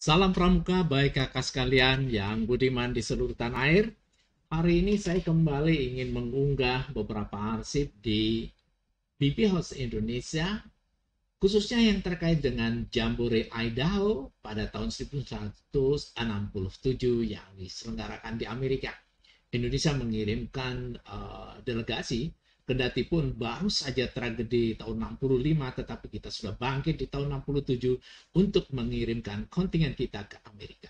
Salam pramuka, baik kakak sekalian yang budiman di seluruh tanah air. Hari ini saya kembali ingin mengunggah beberapa arsip di BP House Indonesia, khususnya yang terkait dengan Jambore Idaho pada tahun 1967 yang diselenggarakan di Amerika. Indonesia mengirimkan delegasi, kendati pun baru saja tragedi tahun 65, tetapi kita sudah bangkit di tahun 67 untuk mengirimkan kontingen kita ke Amerika.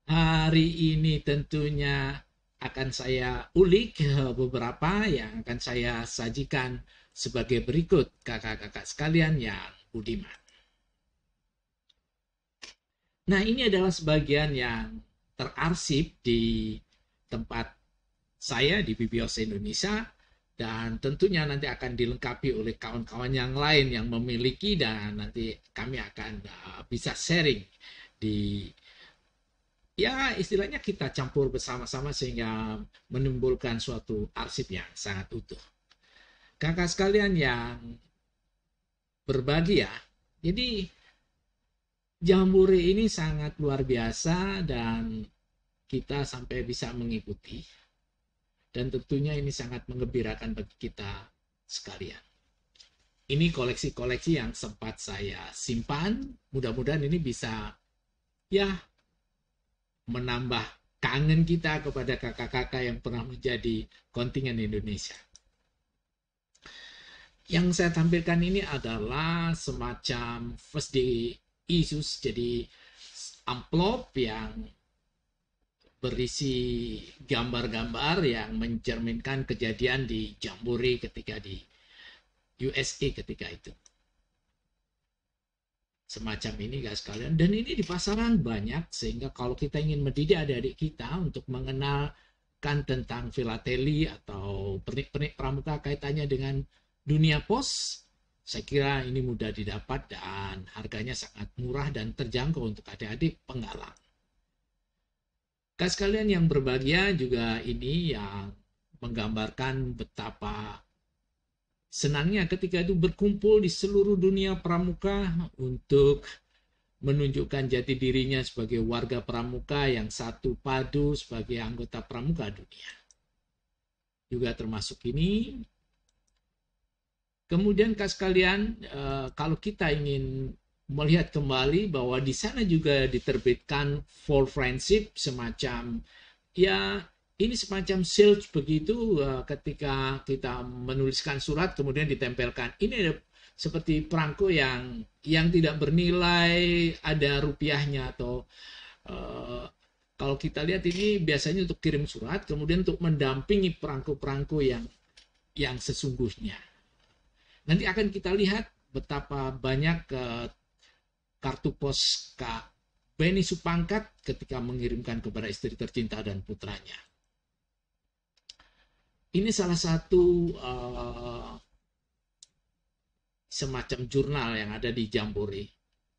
Hari ini tentunya akan saya ulik beberapa yang akan saya sajikan sebagai berikut kakak-kakak sekalian yang budiman. Nah, ini adalah sebagian yang terarsip di tempat saya di BBOS Indonesia, dan tentunya nanti akan dilengkapi oleh kawan-kawan yang lain yang memiliki, dan nanti kami akan bisa sharing di, ya istilahnya kita campur bersama-sama sehingga menimbulkan suatu arsip yang sangat utuh. Kakak sekalian yang berbahagia, jadi Jambore ini sangat luar biasa dan kita sampai bisa mengikuti. Dan tentunya ini sangat menggembirakan bagi kita sekalian. Ini koleksi-koleksi yang sempat saya simpan. Mudah-mudahan ini bisa ya menambah kangen kita kepada kakak-kakak yang pernah menjadi kontingen Indonesia. Yang saya tampilkan ini adalah semacam first day issues, jadi amplop yang berisi gambar-gambar yang mencerminkan kejadian di Jambore ketika di USA ketika itu. Semacam ini guys kalian, dan ini di pasaran banyak, sehingga kalau kita ingin mendidik adik-adik kita untuk mengenalkan tentang filateli atau pernik-pernik pramuka kaitannya dengan dunia pos, saya kira ini mudah didapat dan harganya sangat murah dan terjangkau untuk adik-adik penggalang. Guys kalian yang berbahagia, juga ini yang menggambarkan betapa senangnya ketika itu berkumpul di seluruh dunia pramuka untuk menunjukkan jati dirinya sebagai warga pramuka yang satu padu sebagai anggota pramuka dunia. Juga termasuk ini. Kemudian kas kalian, kalau kita ingin melihat kembali bahwa di sana juga diterbitkan for friendship, semacam ya ini semacam sales begitu, ketika kita menuliskan surat kemudian ditempelkan. Ini ada seperti perangko yang tidak bernilai, ada rupiahnya, atau kalau kita lihat ini biasanya untuk kirim surat, kemudian untuk mendampingi perangko-perangko yang sesungguhnya. Nanti akan kita lihat betapa banyak kartu pos Kak Beni Supangkat ketika mengirimkan kepada istri tercinta dan putranya. Ini salah satu semacam jurnal yang ada di Jambore.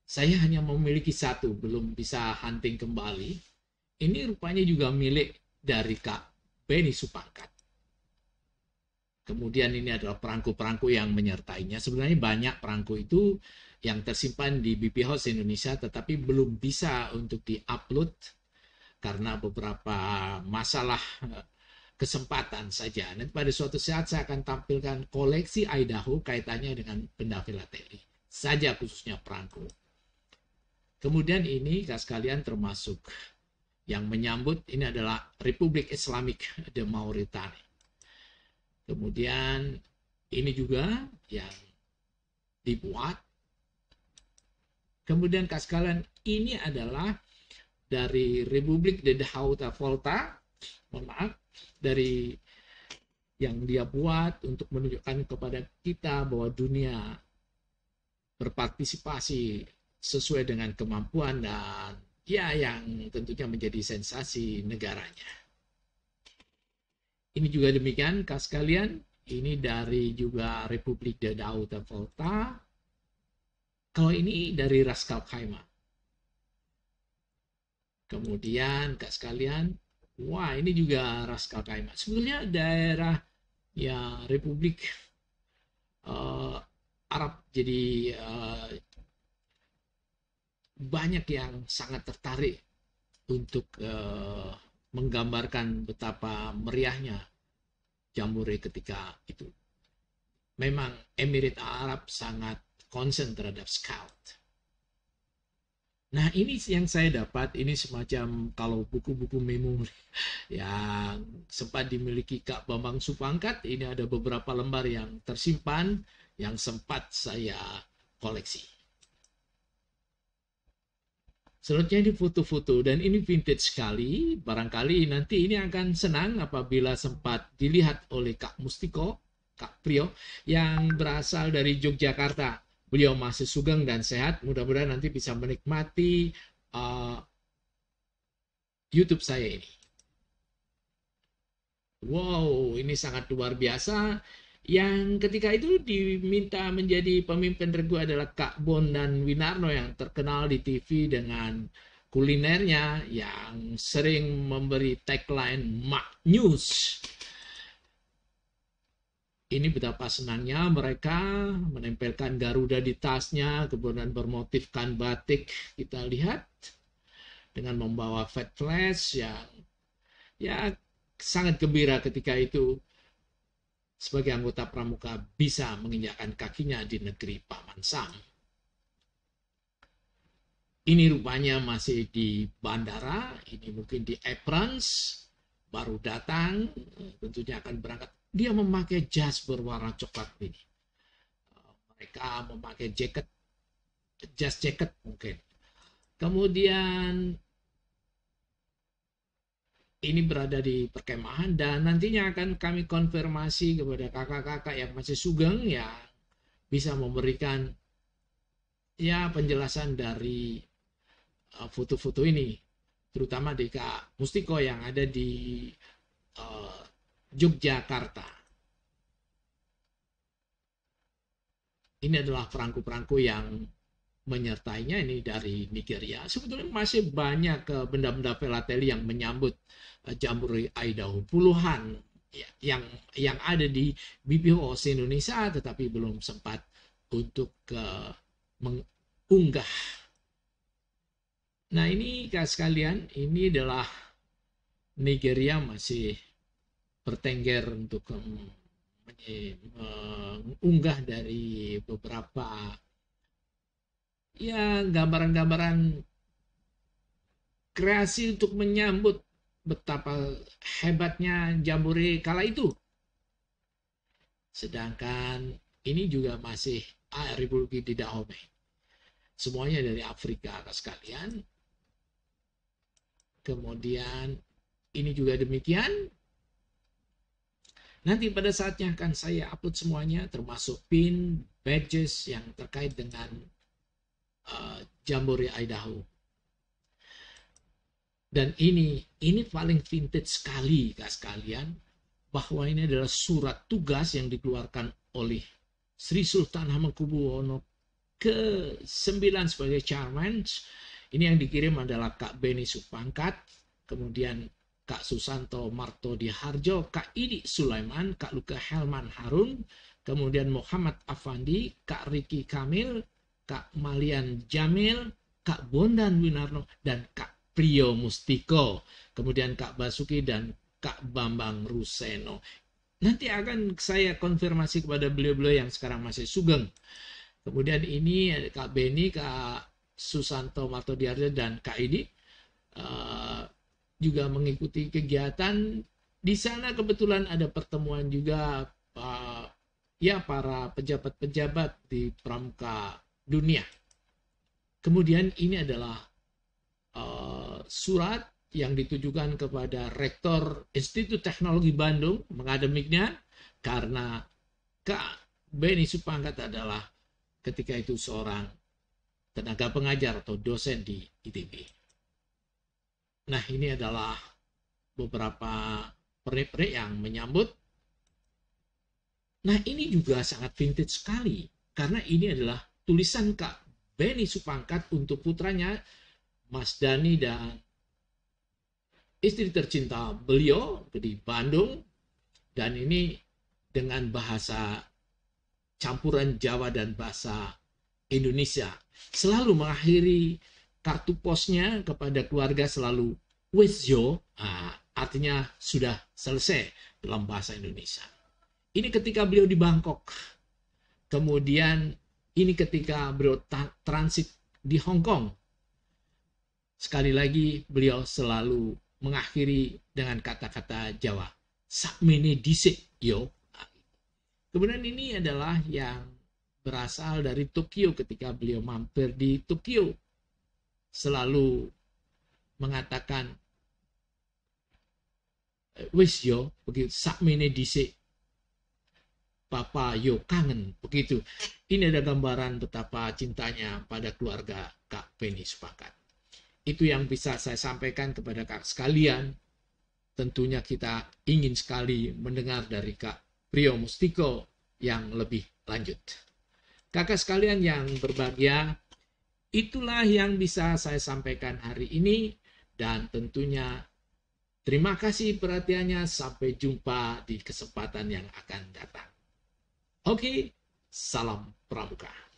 Saya hanya memiliki satu, belum bisa hunting kembali. Ini rupanya juga milik dari Kak Beni Supangkat. Kemudian ini adalah perangko-perangko yang menyertainya. Sebenarnya banyak perangko itu yang tersimpan di BP House Indonesia, tetapi belum bisa untuk di-upload karena beberapa masalah kesempatan saja. Nanti pada suatu saat saya akan tampilkan koleksi Idaho kaitannya dengan benda filateli saja, khususnya perangko. Kemudian ini kas kalian termasuk yang menyambut, ini adalah Republik Islamik de Mauritania. Kemudian ini juga yang dibuat. Kemudian kas kalian, ini adalah dari Republik de Hauta Volta, mohon maaf, dari yang dia buat untuk menunjukkan kepada kita bahwa dunia berpartisipasi sesuai dengan kemampuan dan ya yang tentunya menjadi sensasi negaranya. Ini juga demikian kas kalian, ini dari juga Republik de Hauta Volta. Kalau ini dari Raskal Khaimah. Kemudian kas kalian, wah ini juga Raskal Khaimah. Sebenarnya daerah ya Republik Arab, jadi banyak yang sangat tertarik untuk menggambarkan betapa meriahnya Jambore ketika itu. Memang Emirat Arab sangat concern terhadap scout. Nah, ini yang saya dapat, ini semacam kalau buku-buku memori yang sempat dimiliki Kak Bambang Supangkat, ini ada beberapa lembar yang tersimpan yang sempat saya koleksi. Selanjutnya ini foto-foto, dan ini vintage sekali. Barangkali nanti ini akan senang apabila sempat dilihat oleh Kak Mustiko, Kak Priyo, yang berasal dari Yogyakarta. Beliau masih sugeng dan sehat. Mudah-mudahan nanti bisa menikmati YouTube saya ini. Wow, ini sangat luar biasa. Yang ketika itu diminta menjadi pemimpin regu adalah Kak Bondan Winarno yang terkenal di TV dengan kulinernya yang sering memberi tagline Mak News. Ini betapa senangnya mereka menempelkan Garuda di tasnya, kemudian bermotifkan batik. Kita lihat dengan membawa fat flash yang ya sangat gembira ketika itu sebagai anggota pramuka bisa menginjakkan kakinya di negeri Paman Sam. Ini rupanya masih di bandara, ini mungkin di Aprons, baru datang, tentunya akan berangkat. Dia memakai jas berwarna coklat ini. Mereka memakai jaket, jas jaket mungkin. Kemudian ini berada di perkemahan dan nantinya akan kami konfirmasi kepada kakak-kakak yang masih sugeng yang bisa memberikan ya penjelasan dari foto-foto ini, terutama di Kak Mustiko yang ada di Yogyakarta. Ini adalah perangko-perangko yang menyertainya, ini dari Nigeria. Sebetulnya masih banyak benda-benda filateli yang menyambut Jambore Idaho, puluhan ya, yang ada di BPO Indonesia tetapi belum sempat untuk mengunggah. Nah, ini sekalian, ini adalah Nigeria masih bertengger untuk mengunggah dari beberapa ya gambaran-gambaran kreasi untuk menyambut betapa hebatnya Jambore kala itu. Sedangkan ini juga masih Republik di Dahomey. Semuanya dari Afrika sekalian. Kemudian ini juga demikian. Nanti pada saatnya akan saya upload semuanya, termasuk pin, badges yang terkait dengan Jambore Idaho. Dan ini paling vintage sekali sekalian, bahwa ini adalah surat tugas yang dikeluarkan oleh Sri Sultan Hamengkubuwono ke-9 sebagai chairman. Ini yang dikirim adalah Kak Beni Supangkat, kemudian Kak Susanto Martodiharjo, Kak Idi Sulaiman, Kak Luka Helman Harun, kemudian Muhammad Afandi, Kak Riki Kamil, Kak Malian Jamil, Kak Bondan Winarno, dan Kak Priyo Mustiko, kemudian Kak Basuki dan Kak Bambang Ruseno. Nanti akan saya konfirmasi kepada beliau-beliau yang sekarang masih sugeng. Kemudian ini Kak Beni, Kak Susanto Martodiharjo, dan Kak Idi juga mengikuti kegiatan. Di sana kebetulan ada pertemuan juga ya para pejabat-pejabat di pramuka dunia. Kemudian ini adalah surat yang ditujukan kepada Rektor Institut Teknologi Bandung, mengademiknya, karena Kak Beni Supangkat adalah ketika itu seorang tenaga pengajar atau dosen di ITB. Nah, ini adalah beberapa pernik-pernik yang menyambut. Nah, ini juga sangat vintage sekali, karena ini adalah tulisan Kak Beni Supangkat untuk putranya Mas Dani dan istri tercinta beliau di Bandung, dan ini dengan bahasa campuran Jawa dan bahasa Indonesia. Selalu mengakhiri kartu posnya kepada keluarga selalu wesjo, artinya sudah selesai dalam bahasa Indonesia. Ini ketika beliau di Bangkok. Kemudian ini ketika beliau transit di Hong Kong. Sekali lagi beliau selalu mengakhiri dengan kata-kata Jawa. Sakmene dhisik yo. Kemudian ini adalah yang berasal dari Tokyo ketika beliau mampir di Tokyo. Selalu mengatakan wis yo, begitu sakmene dhisik. Papa yo kangen, begitu. Ini ada gambaran betapa cintanya pada keluarga Kak Penny Sepakat. Itu yang bisa saya sampaikan kepada Kak sekalian. Tentunya kita ingin sekali mendengar dari Kak Priyo Mustiko yang lebih lanjut. Kakak sekalian yang berbahagia, itulah yang bisa saya sampaikan hari ini. Dan tentunya terima kasih perhatiannya. Sampai jumpa di kesempatan yang akan datang. Oke, salam pramuka.